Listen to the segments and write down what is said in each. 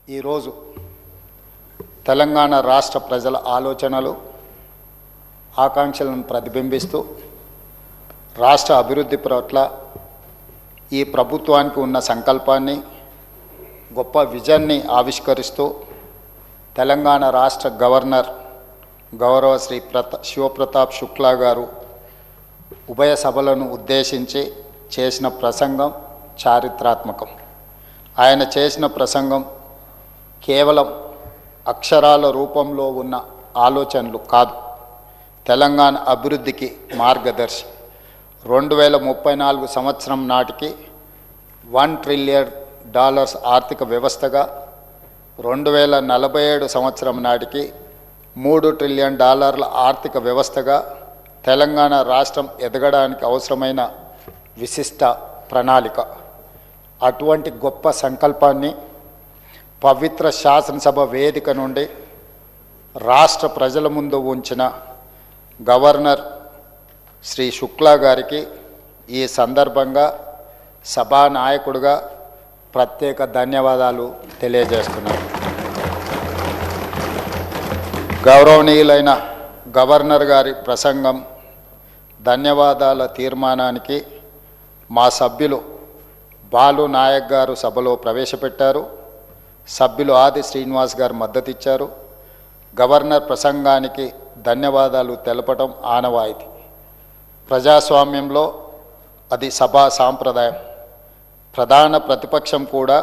ఈరోజు తెలంగాణ రాష్ట్ర ప్రజల ఆలోచనలు ఆకాంక్షలను ప్రతిబింబిస్తూ రాష్ట్ర అభివృద్ధి పట్ల ఈ ప్రభుత్వానికి ఉన్న సంకల్పాన్ని గొప్ప విజన్ని ఆవిష్కరిస్తూ తెలంగాణ రాష్ట్ర గవర్నర్ గౌరవ శ్రీ శివప్రతాప్ శుక్లా గారు ఉభయ సభలను ఉద్దేశించి చేసిన ప్రసంగం చారిత్రాత్మకం. ఆయన చేసిన ప్రసంగం కేవలం అక్షరాల రూపంలో ఉన్న ఆలోచనలు కాదు, తెలంగాణ అభివృద్ధికి మార్గదర్శి. 2034 సంవత్సరం నాటికి $1 ట్రిలియన్ ఆర్థిక వ్యవస్థగా, 2047 సంవత్సరం నాటికి $3 ట్రిలియన్ ఆర్థిక వ్యవస్థగా తెలంగాణ రాష్ట్రం ఎదగడానికి అవసరమైన విశిష్ట ప్రణాళిక. అటువంటి గొప్ప సంకల్పాన్ని పవిత్ర శాసనసభ వేదిక నుండి రాష్ట్ర ప్రజల ముందు ఉంచిన గవర్నర్ శ్రీ శుక్లా గారికి ఈ సందర్భంగా సభానాయకుడిగా ప్రత్యేక ధన్యవాదాలు తెలియజేస్తున్నాను. గౌరవనీయులైన గవర్నర్ గారి ప్రసంగం, ధన్యవాదాల తీర్మానానికి మా సభ్యులు బాలు నాయక్ గారు సభలో ప్రవేశపెట్టారు. సభ్యులు ఆది శ్రీనివాస్ గారు మద్దతు ఇచ్చారు. గవర్నర్ ప్రసంగానికి ధన్యవాదాలు తెలపడం ఆనవాయితీ. ప్రజాస్వామ్యంలో అది సభా సాంప్రదాయం. ప్రధాన ప్రతిపక్షం కూడా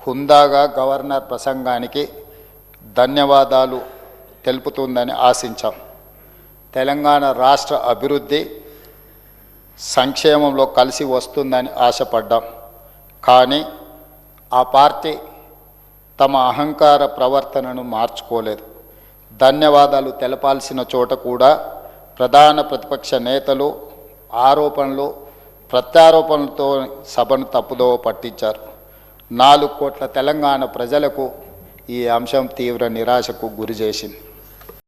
హుందాగా గవర్నర్ ప్రసంగానికి ధన్యవాదాలు తెలుపుతుందని ఆశించాం. తెలంగాణ రాష్ట్ర అభివృద్ధి సంక్షేమంలో కలిసి వస్తుందని ఆశపడ్డాం. కానీ ఆ పార్టీ తమ అహంకార ప్రవర్తనను మార్చుకోలేదు. ధన్యవాదాలు తెలపాల్సిన చోట కూడా ప్రధాన ప్రతిపక్ష నేతలు ఆరోపణలు ప్రత్యారోపణలతో సభను తప్పుదోవ పట్టించారు. 4 కోట్ల తెలంగాణ ప్రజలకు ఈ అంశం తీవ్ర నిరాశకు గురి చేసింది.